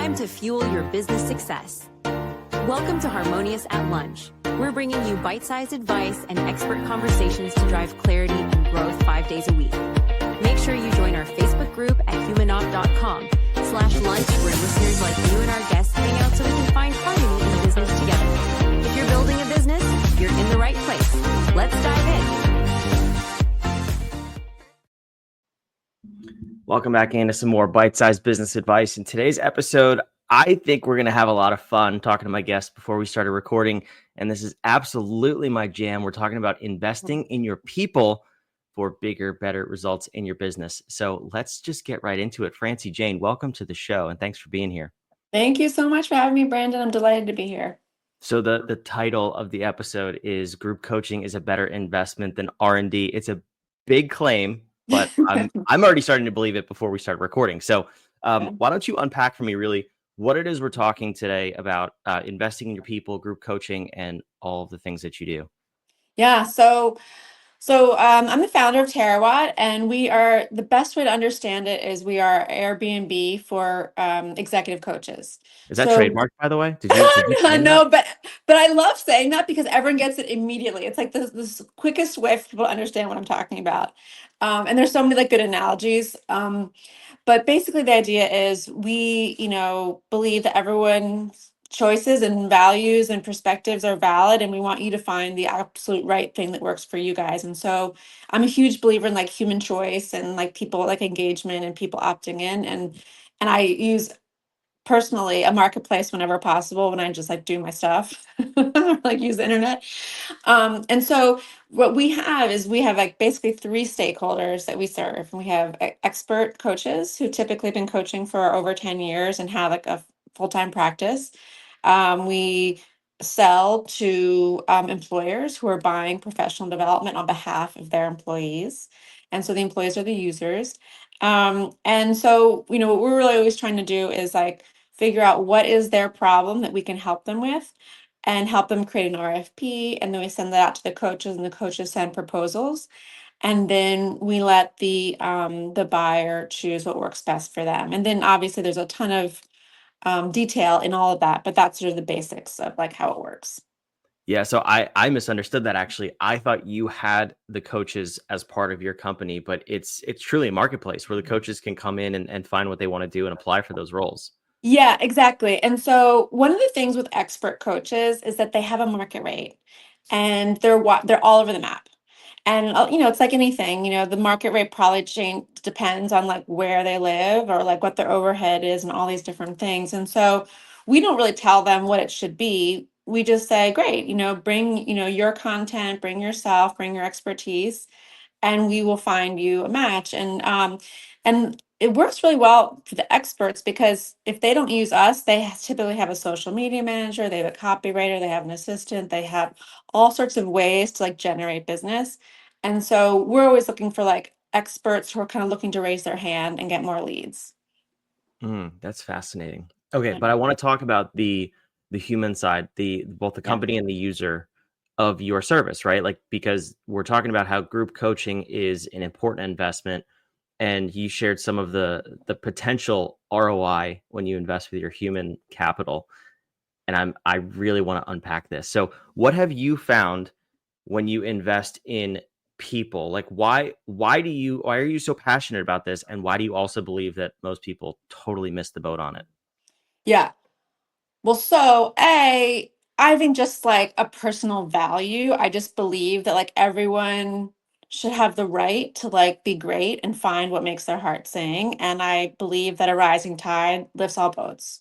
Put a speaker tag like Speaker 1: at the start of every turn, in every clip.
Speaker 1: time to fuel your business success. Welcome to Harmonious at Lunch. We're bringing you bite-sized advice and expert conversations to drive clarity and growth 5 days a week. Make sure you join our Facebook group at humanop.com/lunch, where listeners like you and our guests hang out so we can find harmony in the business together. If you're building a business, you're in the right place. Let's dive in.
Speaker 2: Welcome back into some more bite-sized business advice. In today's episode, I think we're going to have a lot of fun talking to my guests before we started recording. And this is absolutely my jam. We're talking about investing in your people for bigger, better results in your business. So let's just get right into it. Francie Jane, welcome to the show and thanks for being here.
Speaker 3: Thank you so much for having me, Brandon. I'm delighted to be here.
Speaker 2: So the title of the episode is Group Coaching is a Better Investment Than R&D. It's a big claim, but I'm already starting to believe it before we start recording. So why don't you unpack for me really what it is we're talking today about investing in your people, group coaching, and all of the things that you do.
Speaker 3: Yeah, so I'm the founder of Terawatt, and we are, the best way to understand it is we are Airbnb for executive coaches.
Speaker 2: Is that trademarked, by the way? Did you
Speaker 3: No, but I love saying that because everyone gets it immediately. It's like this quickest way for people to understand what I'm talking about. And there's so many like good analogies. But basically the idea is we, believe that everyone's choices and values and perspectives are valid, and we want you to find the absolute right thing that works for you guys. And so I'm a huge believer in like human choice and like people like engagement and people opting in, and I use personally a marketplace whenever possible when I just like do my stuff like use the internet. And so what we have is we have like basically three stakeholders that we serve. And we have expert coaches who typically have been coaching for over 10 years and have like a full-time practice. We sell to employers who are buying professional development on behalf of their employees. And so the employees are the users. And so, what we're really always trying to do is like figure out what is their problem that we can help them with and help them create an RFP. And then we send that out to the coaches, and the coaches send proposals. And then we let the buyer choose what works best for them. And then obviously there's a ton of detail in all of that, but that's sort of the basics of like how it works.
Speaker 2: Yeah, so I misunderstood that actually. I thought you had the coaches as part of your company, but it's truly a marketplace where the coaches can come in and find what they want to do and apply for those roles.
Speaker 3: Yeah, exactly. And so one of the things with expert coaches is that they have a market rate, and they're all over the map. And it's like anything, the market rate probably depends on like where they live or like what their overhead is and all these different things. And so we don't really tell them what it should be. We just say, great, bring, your content, bring yourself, bring your expertise, and we will find you a match. And it works really well for the experts because if they don't use us, they typically have a social media manager, they have a copywriter, they have an assistant, they have all sorts of ways to like generate business. And so we're always looking for like experts who are kind of looking to raise their hand and get more leads.
Speaker 2: That's fascinating. Okay, but I want to talk about the human side, both the company and the user of your service, right? Like, because we're talking about how group coaching is an important investment, and you shared some of the potential ROI when you invest with your human capital. And I really want to unpack this. So what have you found when you invest in people? Like why are you so passionate about this? And why do you also believe that most people totally miss the boat on it?
Speaker 3: Yeah. Well, so I think just like a personal value, I just believe that like everyone should have the right to like be great and find what makes their heart sing. And I believe that a rising tide lifts all boats.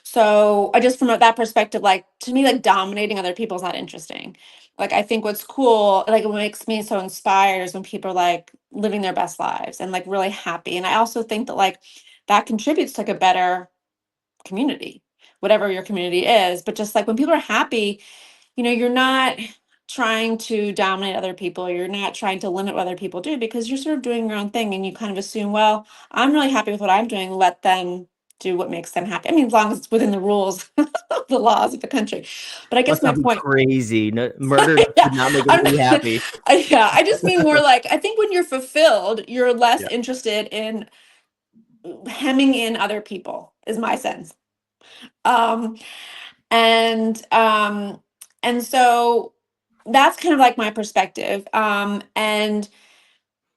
Speaker 3: So I just from that perspective, like to me, like dominating other people is not interesting. Like I think what's cool, like what makes me so inspired is when people are like living their best lives and like really happy. And I also think that like that contributes to like a better community, whatever your community is. But just like when people are happy, you're not trying to dominate other people. You're not trying to limit what other people do because you're sort of doing your own thing, and you kind of assume, well, I'm really happy with what I'm doing. Let them do what makes them happy. I mean, as long as it's within the rules, the laws of the country. But I guess my point,
Speaker 2: crazy. No, murder should not make everybody happy.
Speaker 3: Yeah, I just mean more like I think when you're fulfilled, you're less interested in hemming in other people. Is my sense. Um, and um, and so that's kind of like my perspective. And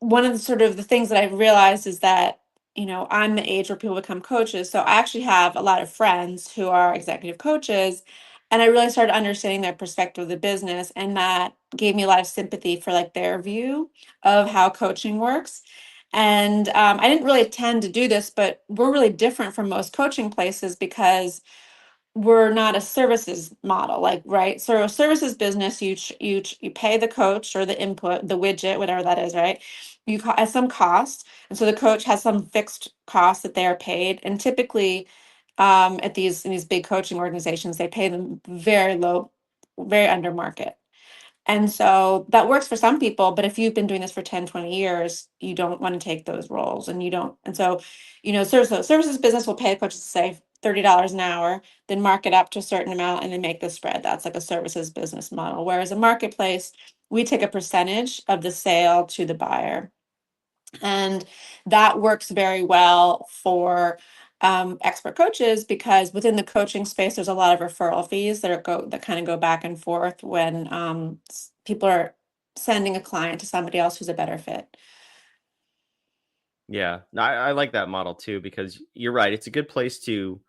Speaker 3: one of the sort of the things that I've realized is that, I'm the age where people become coaches. So I actually have a lot of friends who are executive coaches. And I really started understanding their perspective of the business. And that gave me a lot of sympathy for like their view of how coaching works. And I didn't really intend to do this, but we're really different from most coaching places because we're not a services model, like, right? So a services business, you pay the coach or the input, the widget, whatever that is, right? At some cost, and so the coach has some fixed cost that they are paid, and typically, at these in these big coaching organizations, they pay them very low, very under market. And so that works for some people, but if you've been doing this for 10, 20 years, you don't want to take those roles and you don't. And so, services business will pay a coach to say $30 an hour, then mark it up to a certain amount and then make the spread. That's like a services business model. Whereas a marketplace, we take a percentage of the sale to the buyer. And that works very well for expert coaches because within the coaching space, there's a lot of referral fees that kind of go back and forth when people are sending a client to somebody else who's a better fit.
Speaker 2: Yeah, I like that model too because you're right. It's a good place to,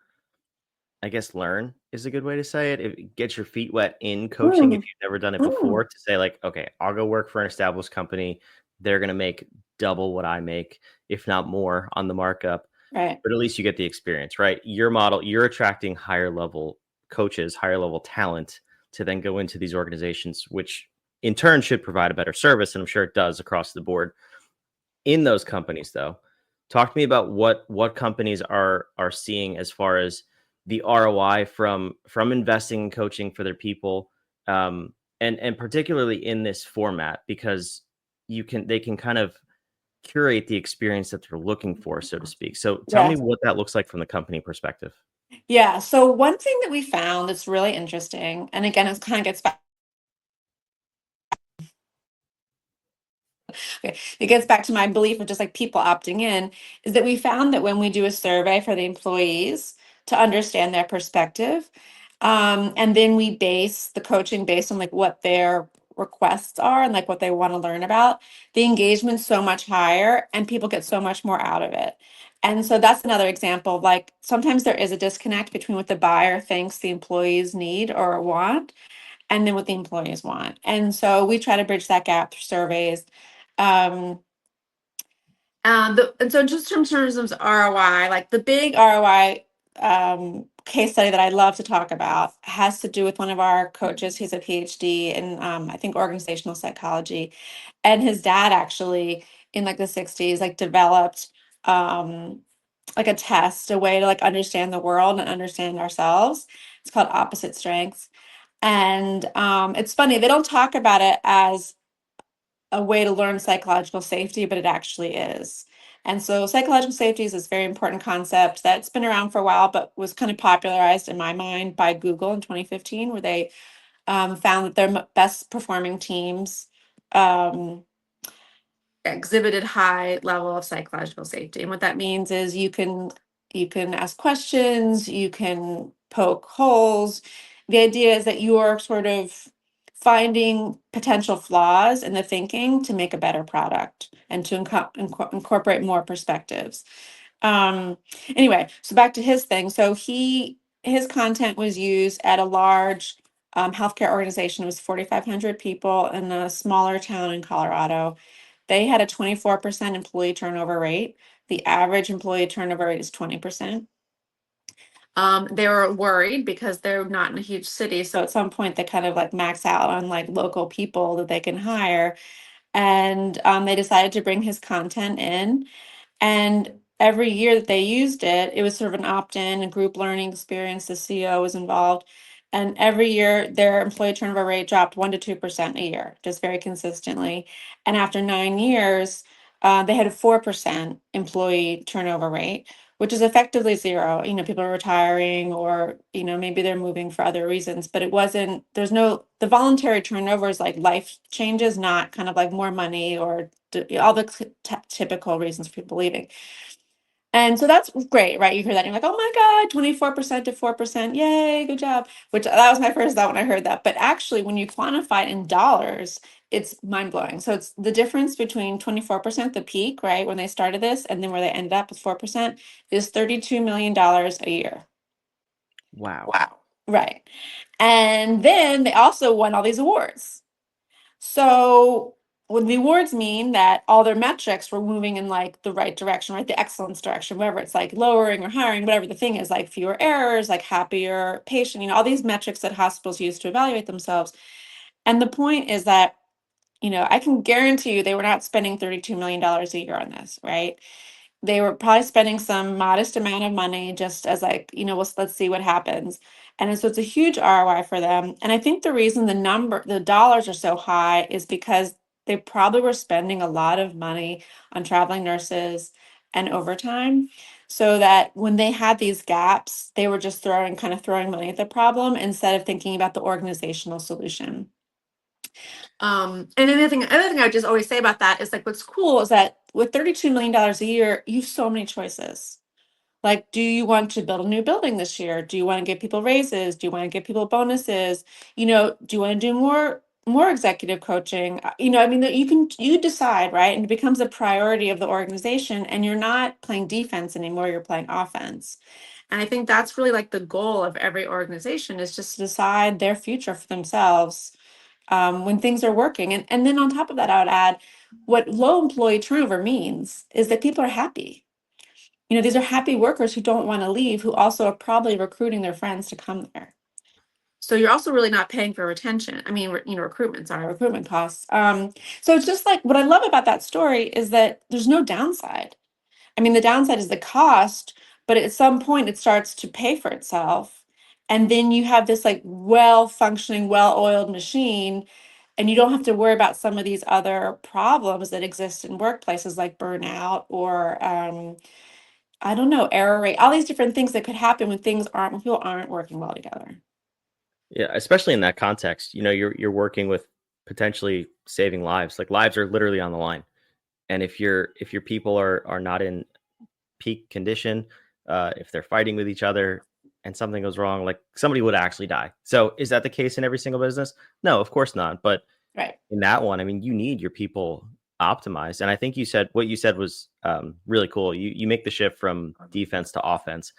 Speaker 2: I guess, learn is a good way to say it. Get your feet wet in coaching if
Speaker 3: Mm,
Speaker 2: you've never done it
Speaker 3: mm,
Speaker 2: before. To say like, okay, I'll go work for an established company. They're gonna make double what I make, if not more, on the markup.
Speaker 3: right.
Speaker 2: But at least you get the experience, right? Your model, you're attracting higher level coaches, higher level talent to then go into these organizations, which in turn should provide a better service, and I'm sure it does across the board. In those companies, though, talk to me about what companies are seeing as far as the ROI from investing in coaching for their people, and particularly in this format because they can kind of curate the experience that they're looking for, so to speak. So tell me
Speaker 3: Yes.
Speaker 2: what that looks like from the company perspective.
Speaker 3: Yeah. So one thing that we found that's really interesting, and again, it kind of gets back. Okay, it gets back to my belief of just like people opting in, is that we found that when we do a survey for the employees to understand their perspective, and then we base the coaching based on like what their requests are and like what they want to learn about, the engagement's so much higher and people get so much more out of it. And so that's another example of like sometimes there is a disconnect between what the buyer thinks the employees need or want and then what the employees want. And so we try to bridge that gap through surveys. Um, and so just in terms of ROI, like the big ROI case study that I love to talk about has to do with one of our coaches. He's a PhD in I think organizational psychology, and his dad actually in like the 60s like developed um, like a test, a way to like understand the world and understand ourselves. It's called opposite strengths, and it's funny they don't talk about it as a way to learn psychological safety, but it actually is. And so psychological safety is this very important concept that's been around for a while, but was kind of popularized in my mind by Google in 2015, where they found that their best performing teams um, exhibited high level of psychological safety. And what that means is you can ask questions, you can poke holes. The idea is that you are sort of finding potential flaws in the thinking to make a better product and to incorporate more perspectives. Um, anyway, so back to his thing. So his content was used at a large healthcare organization. It was 4,500 people in a smaller town in Colorado. They had a 24% employee turnover rate. The average employee turnover rate is 20%. They were worried because they're not in a huge city. So at some point they kind of like max out on like local people that they can hire. And they decided to bring his content in. And every year that they used it, it was sort of an opt-in, a group learning experience. The CEO was involved. And every year their employee turnover rate dropped 1 to 2% a year, just very consistently. And after 9 years, they had a 4% employee turnover rate, which is effectively zero. People are retiring or, maybe they're moving for other reasons, but the voluntary turnover is like life changes, not kind of like more money or all the typical reasons for people leaving. And so that's great, right? You hear that and you're like, oh my God, 24% to 4%. Yay, good job. Which that was my first thought when I heard that. But actually, when you quantify it in dollars, it's mind blowing. So it's the difference between 24%, the peak, right, when they started this, and then where they ended up with 4% is $32 million a year.
Speaker 2: Wow.
Speaker 3: Wow. Right. And then they also won all these awards. So what the awards mean that all their metrics were moving in like the right direction, right? The excellence direction, whatever it's like lowering or hiring, whatever the thing is, like fewer errors, like happier patient, all these metrics that hospitals use to evaluate themselves. And the point is that, I can guarantee you they were not spending $32 million a year on this, right? They were probably spending some modest amount of money just as like, let's see what happens. And so it's a huge ROI for them. And I think the reason the dollars are so high is because they probably were spending a lot of money on traveling nurses and overtime. So that when they had these gaps, they were just throwing money at the problem instead of thinking about the organizational solution. And another thing I would just always say about that is like what's cool is that with $32 million a year, you have so many choices. Like, do you want to build a new building this year? Do you want to give people raises? Do you want to give people bonuses? Do you want to do more executive coaching? I mean, that you decide, right? And it becomes a priority of the organization, and you're not playing defense anymore, you're playing offense. And I think that's really like the goal of every organization is just to decide their future for themselves when things are working. And then on top of that, I would add what low employee turnover means is that people are happy. These are happy workers who don't want to leave, who also are probably recruiting their friends to come there. So you're also really not paying for retention. I mean, recruitment costs. So it's just like what I love about that story is that there's no downside. I mean, the downside is the cost, but at some point it starts to pay for itself. And then you have this like well-functioning, well-oiled machine, and you don't have to worry about some of these other problems that exist in workplaces like burnout or I don't know, error rate, all these different things that could happen when people aren't working well together.
Speaker 2: Yeah, especially in that context, you're working with potentially saving lives. Like lives are literally on the line. And if your people are not in peak condition, if they're fighting with each other and something goes wrong, like somebody would actually die. So is that the case in every single business? No, of course not. But
Speaker 3: Right.
Speaker 2: in that one, I mean, you need your people optimized. And I think what you said was really cool. You make the shift from defense to offense.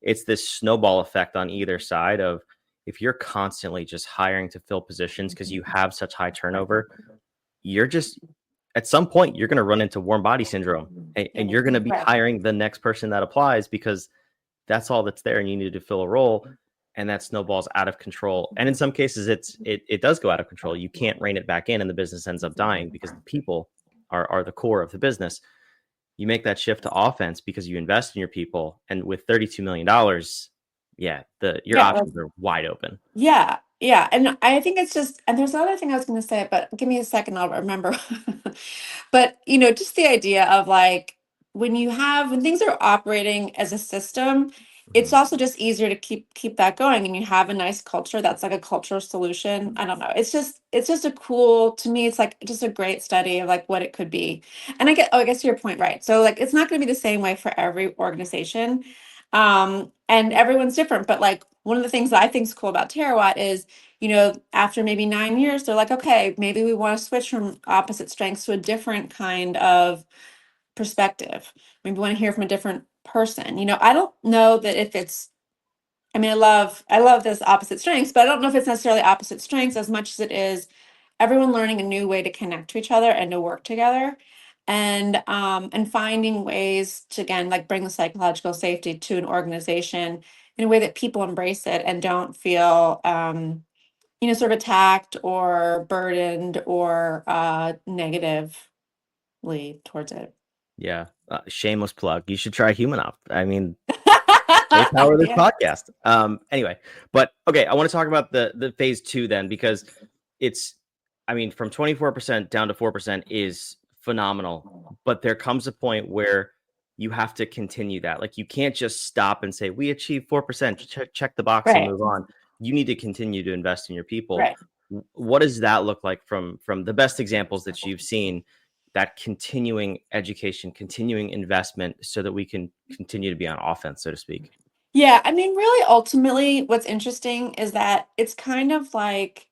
Speaker 2: It's this snowball effect on either side of if you're constantly just hiring to fill positions because you have such high turnover, you're just at some point you're going to run into warm body syndrome and you're going to be
Speaker 3: Right.
Speaker 2: hiring the next person that applies because that's all that's there and you need to fill a role and that snowballs out of control. And in some cases it does go out of control. You can't rein it back in and the business ends up dying because the people are the core of the business. You make that shift to offense because you invest in your people, and with $32 million, your options are wide open.
Speaker 3: Yeah. Yeah. And I think it's just, and there's another thing I was going to say, but give me a second, I'll remember. But, just the idea of like when things are operating as a system, it's also just easier to keep that going and you have a nice culture that's like a cultural solution. I don't know. It's just to me, it's like just a great study of like what it could be. And I guess your point, right? So like it's not going to be the same way for every organization. And everyone's different, but like one of the things that I think is cool about Terawatt is, after maybe 9 years, they're like, okay, maybe we want to switch from opposite strengths to a different kind of perspective. Maybe we want to hear from a different person. I don't know that if it's, I mean, I love this opposite strengths, but I don't know if it's necessarily opposite strengths as much as it is everyone learning a new way to connect to each other and to work together and finding ways to again like bring the psychological safety to an organization in a way that people embrace it and don't feel sort of attacked or burdened or negatively towards it.
Speaker 2: Yeah. Shameless plug. You should try Human Op. I mean, they power this
Speaker 3: Yeah.
Speaker 2: podcast. Anyway, but okay, I want to talk about the phase 2 then, because from 24% down to 4% is phenomenal, but there comes a point where you have to continue that. Like you can't just stop and say we achieved 4%, check the box and
Speaker 3: Right.
Speaker 2: move on. You need to continue to invest in your people.
Speaker 3: Right.
Speaker 2: What does that look like from the best examples that you've seen? that continuing education, continuing investment so that we can continue to be on offense, so to speak?
Speaker 3: Yeah, I mean, really, ultimately, what's interesting is that it's kind of like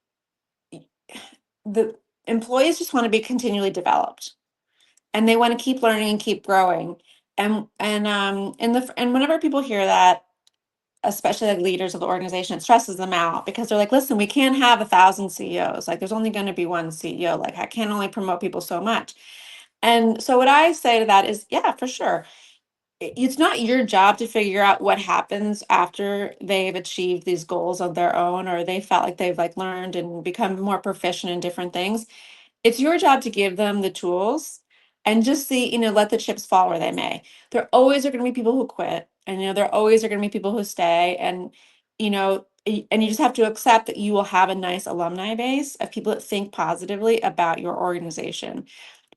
Speaker 3: the employees just want to be continually developed, and they want to keep learning and keep growing. And whenever people hear that, especially like leaders of the organization, it stresses them out because they're like, listen, we can't have 1,000 CEOs. Like, there's only going to be one CEO. Like, I can't only promote people so much. And so what I say to that is, yeah, for sure. It's not your job to figure out what happens after they've achieved these goals of their own, or they felt like they've like learned and become more proficient in different things. It's your job to give them the tools and just see, let the chips fall where they may. There always are going to be people who quit, and there always are going to be people who stay, and and you just have to accept that you will have a nice alumni base of people that think positively about your organization.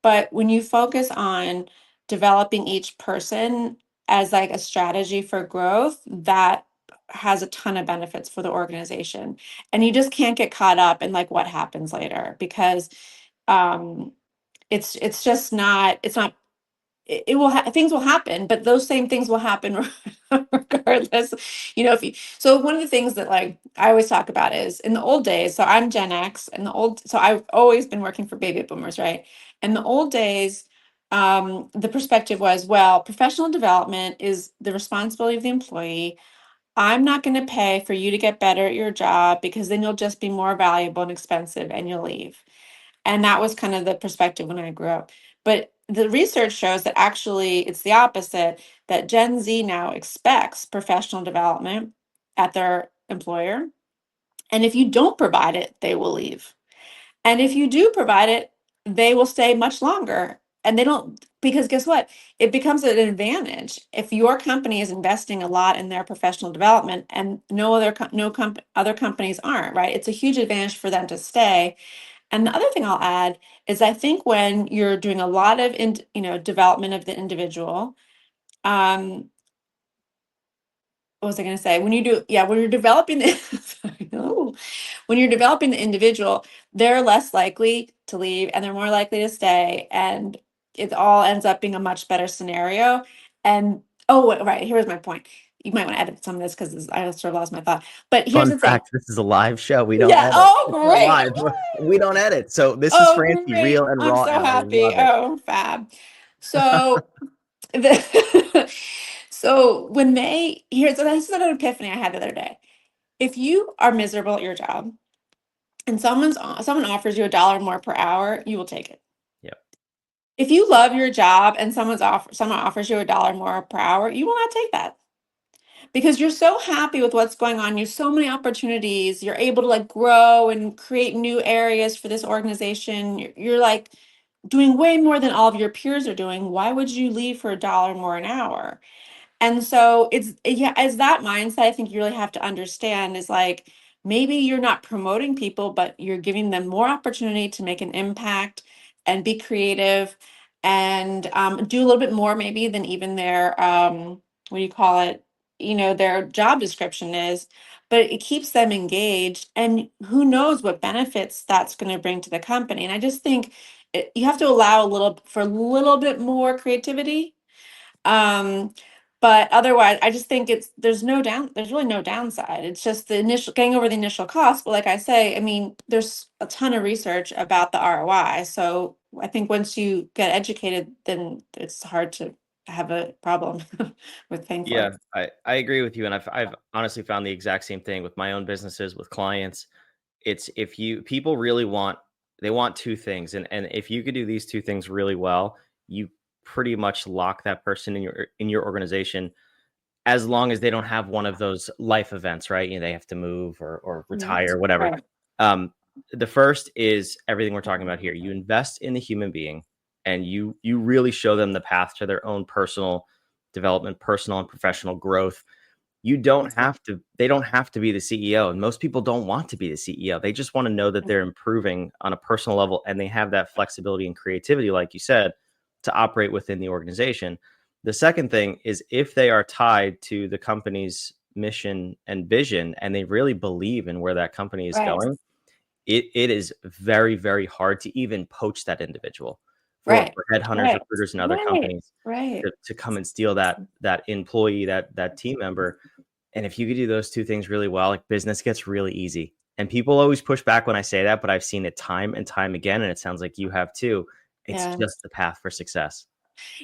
Speaker 3: But when you focus on developing each person as like a strategy for growth, that has a ton of benefits for the organization. And you just can't get caught up in like what happens later, because um it's just not it's not it will things will happen, but those same things will happen regardless. If you so one of the things that like I always talk about is in the old days. So I'm Gen X, and so I've always been working for baby boomers, right? In the old days, the perspective was, well, professional development is the responsibility of the employee. I'm not going to pay for you to get better at your job, because then you'll just be more valuable and expensive and you'll leave. And that was kind of the perspective when I grew up. But the research shows that actually it's the opposite, that Gen Z now expects professional development at their employer. And if you don't provide it, they will leave. And if you do provide it, they will stay much longer. And they don't, because guess what? It becomes an advantage if your company is investing a lot in their professional development and other companies aren't, right? It's a huge advantage for them to stay. And the other thing I'll add is, I think when you're doing a lot of development of the individual, um, what was I going to say? When you're developing the sorry, no. When you're developing the individual, they're less likely to leave and they're more likely to stay, and it all ends up being a much better scenario. And right, here's my point. You might want to edit some of this because I sort of lost my thought. But here's
Speaker 2: Fun
Speaker 3: the thing.
Speaker 2: fact, this is a live show. We don't
Speaker 3: Yeah.
Speaker 2: edit.
Speaker 3: Oh,
Speaker 2: It's not
Speaker 3: great.
Speaker 2: live. We don't edit. So this is
Speaker 3: Oh,
Speaker 2: Francie, real
Speaker 3: great.
Speaker 2: and
Speaker 3: I'm
Speaker 2: raw,
Speaker 3: so
Speaker 2: and I
Speaker 3: happy.
Speaker 2: love it.
Speaker 3: Oh, fab. So so when this is an epiphany I had the other day. If you are miserable at your job and someone offers you $1 more per hour, you will take it.
Speaker 2: Yep.
Speaker 3: If you love your job and someone offers you $1 more per hour, you will not take that, because you're so happy with what's going on. You have so many opportunities. You're able to like grow and create new areas for this organization. You're like doing way more than all of your peers are doing. Why would you leave for $1 more an hour? And so as that mindset, I think you really have to understand is like, maybe you're not promoting people, but you're giving them more opportunity to make an impact and be creative, and do a little bit more maybe than even their what do you call it? Their job description is, but it keeps them engaged, and who knows what benefits that's going to bring to the company. And I just think you have to allow a little bit more creativity, um, but otherwise, I just think there's really no downside. It's just getting over the initial cost. But like I say, I mean, there's a ton of research about the ROI. So I think once you get educated, then it's hard to have a problem with paying for
Speaker 2: Yeah,
Speaker 3: it.
Speaker 2: I agree with you. And I've honestly found the exact same thing with my own businesses, with clients. It's if people really they want two things. And if you could do these two things really well, you pretty much lock that person in your organization, as long as they don't have one of those life events, right? They have to move or
Speaker 3: Mhm.
Speaker 2: retire, whatever.
Speaker 3: Right.
Speaker 2: The first is everything we're talking about here. You invest in the human being, and you really show them the path to their own personal development, personal and professional growth. They don't have to be the CEO. And most people don't want to be the CEO. They just want to know that they're improving on a personal level, and they have that flexibility and creativity, like you said, to operate within the organization. The second thing is, if they are tied to the company's mission and vision, and they really believe in where that company is
Speaker 3: Right.
Speaker 2: going, it is very, very hard to even poach that individual.
Speaker 3: Right.
Speaker 2: for headhunters,
Speaker 3: Right.
Speaker 2: recruiters, and other
Speaker 3: Right.
Speaker 2: companies
Speaker 3: Right.
Speaker 2: to come and steal that employee, that team member. And if you could do those two things really well, like business gets really easy. And people always push back when I say that, but I've seen it time and time again, and it sounds like you have too. It's
Speaker 3: Yeah.
Speaker 2: just the path for success.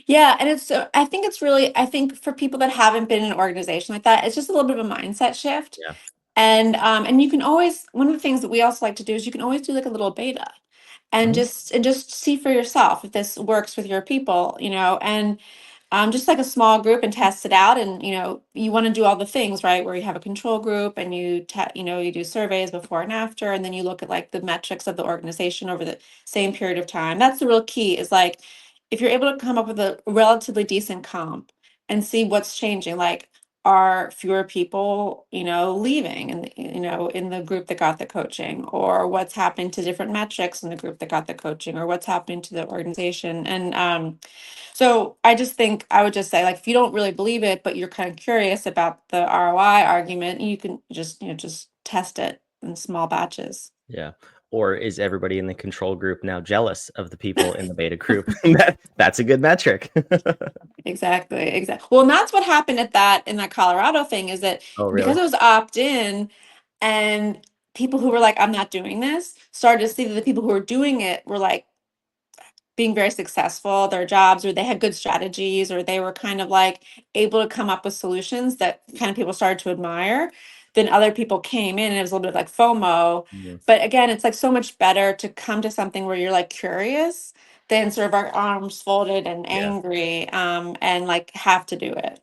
Speaker 3: Yeah, and it's I think it's really I think for people that haven't been in an organization like that, it's just a little bit of a mindset shift.
Speaker 2: Yeah.
Speaker 3: And you can always one of the things that we also like to do is you can always do like a little beta and
Speaker 2: Mhm.
Speaker 3: just see for yourself if this works with your people, and just like a small group and test it out. And you want to do all the things right where you have a control group and you do surveys before and after, and then you look at like the metrics of the organization over the same period of time. That's the real key, is like if you're able to come up with a relatively decent comp and see what's changing, like are fewer people leaving and in the group that got the coaching, or what's happening to different metrics in the group that got the coaching, or what's happening to the organization. And so I just think I would just say, like, if you don't really believe it, but you're kind of curious about the ROI argument, you can just test it in small batches.
Speaker 2: Yeah. Or is everybody in the control group now jealous of the people in the beta group? That's a good metric.
Speaker 3: Exactly, exactly. Well, and that's what happened at that in that Colorado thing, is that
Speaker 2: Oh,
Speaker 3: because
Speaker 2: really?
Speaker 3: it was opt-in, and people who were like, I'm not doing this, started to see that the people who were doing it were like being very successful at their jobs, or they had good strategies, or they were kind of like able to come up with solutions that kind of people started to admire. Then other people came in and it was a little bit like FOMO.
Speaker 2: Mhm.
Speaker 3: But again, it's like so much better to come to something where you're like curious than sort of our arms folded and
Speaker 2: Yeah.
Speaker 3: angry, and like have to do it.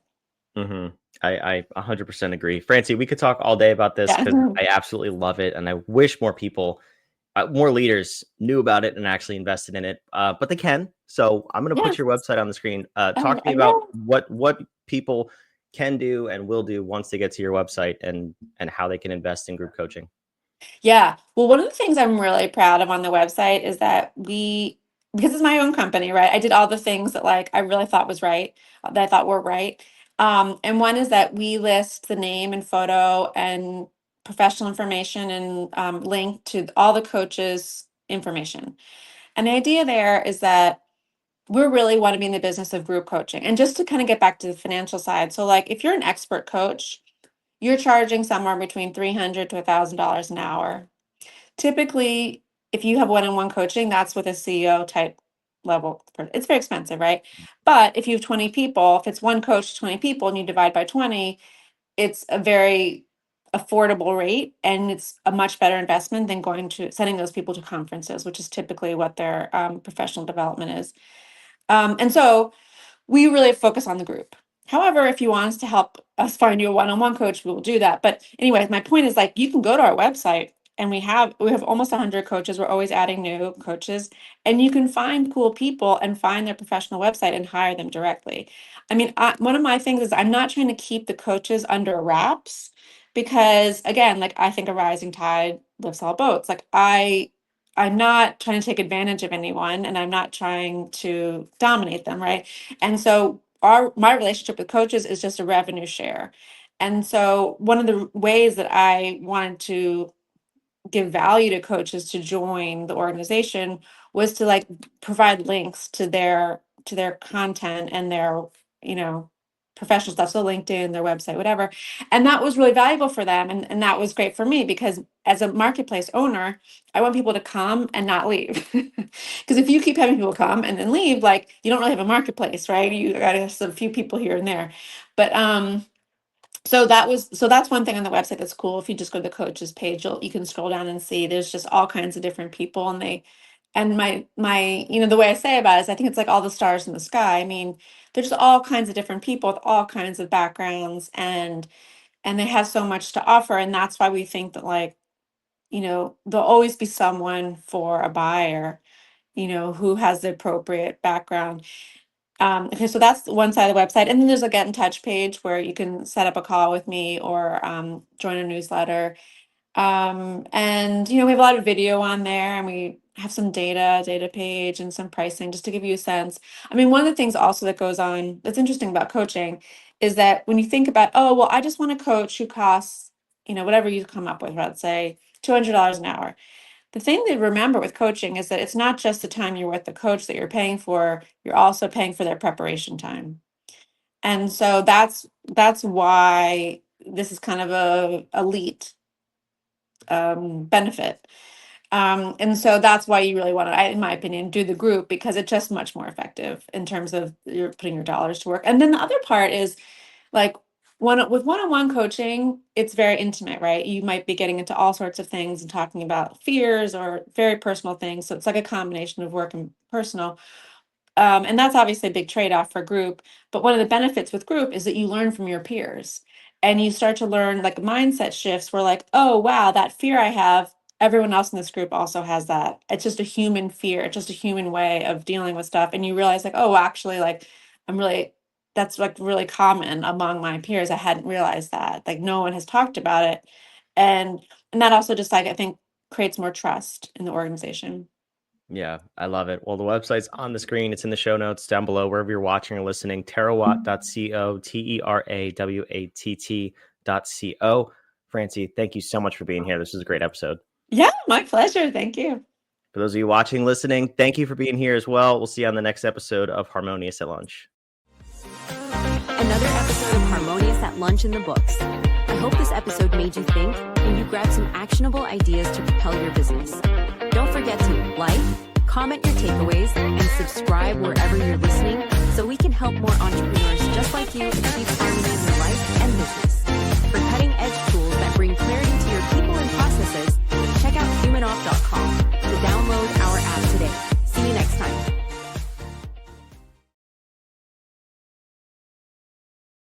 Speaker 2: hmm I 100% agree. Francie, we could talk all day about this
Speaker 3: Yeah.
Speaker 2: because I absolutely love it. And I wish more people, more leaders knew about it and actually invested in it. But they can. So I'm going to
Speaker 3: Yeah.
Speaker 2: put your website on the screen. Talk to me
Speaker 3: Yeah.
Speaker 2: about what people can do and will do once they get to your website, and how they can invest in group coaching.
Speaker 3: Yeah. Well, one of the things I'm really proud of on the website is that because it's my own company, right? I did all the things that like I really thought was right, that I thought were right. And one is that we list the name and photo and professional information and link to all the coaches' information. And the idea there is that we really want to be in the business of group coaching. And just to kind of get back to the financial side, so like if you're an expert coach, you're charging somewhere between $300 to $1,000 an hour. Typically, if you have one-on-one coaching, that's with a CEO type level. It's very expensive, right? But if you have 20 people, if it's one coach, 20 people, and you divide by 20, it's a very affordable rate, and it's a much better investment than going to sending those people to conferences, which is typically what their professional development is. And so we really focus on the group. However, if you want us to help us find you a one-on-one coach, we will do that. But anyway, my point is, like, you can go to our website, and we have almost 100 coaches. We're always adding new coaches, and you can find cool people and find their professional website and hire them directly. I mean, one of my things is I'm not trying to keep the coaches under wraps, because again, like, I think a rising tide lifts all boats. Like, I'm not trying to take advantage of anyone, and I'm not trying to dominate them, right? And so my relationship with coaches is just a revenue share. And so one of the ways that I wanted to give value to coaches to join the organization was to like provide links to their content and their you know professional stuff, so LinkedIn, their website, whatever. And that was really valuable for them, and that was great for me, because as a marketplace owner, I want people to come and not leave. Because if you keep having people come and then leave, like, you don't really have a marketplace, right? You got to have some few people here and there. But that's one thing on the website that's cool. If you just go to the coaches page, you can scroll down and see there's just all kinds of different people, and my the way I say about it is I think it's like all the stars in the sky. I mean, there's all kinds of different people with all kinds of backgrounds, and they have so much to offer. And that's why we think that, like, there'll always be someone for a buyer, who has the appropriate background. Okay, so that's one side of the website. And then there's a get in touch page where you can set up a call with me, or join a newsletter. And we have a lot of video on there, and we have some data page, and some pricing, just to give you a sense. I mean, one of the things also that goes on that's interesting about coaching is that when you think about, oh, well, I just want a coach who costs, whatever you come up with, let's say $200 an hour. the thing to remember with coaching is that it's not just the time you're with the coach that you're paying for, you're also paying for their preparation time. And so that's why this is kind of a elite benefit. And so that's why you really want to, in my opinion, do the group, because it's just much more effective in terms of you're putting your dollars to work. And then the other part is like with one-on-one coaching, it's very intimate, right? You might be getting into all sorts of things and talking about fears or very personal things. So it's like a combination of work and personal. And that's obviously a big trade-off for group. But one of the benefits with group is that you learn from your peers and you start to learn like mindset shifts where like, oh, wow, that fear I have, everyone else in this group also has that. It's just a human fear. It's just a human way of dealing with stuff. And you realize like, oh, actually, like that's like really common among my peers. I hadn't realized that. Like no one has talked about it. And that also just like I think creates more trust in the organization.
Speaker 2: Yeah, I love it. Well, the website's on the screen. It's in the show notes down below, wherever you're watching or listening. Terawatt.co, TERAWATT.co. Francie, thank you so much for being here. This was a great episode.
Speaker 3: Yeah, my pleasure. Thank you.
Speaker 2: For those of you watching, listening, thank you for being here as well. We'll see you on the next episode of Harmonious at Lunch.
Speaker 1: Another episode of Harmonious at Lunch in the books. I hope this episode made you think and you grabbed some actionable ideas to propel your business. Don't forget to like, comment your takeaways, and subscribe wherever you're listening so we can help more entrepreneurs just like you achieve harmony in their life and business. For cutting-edge tools that bring clarity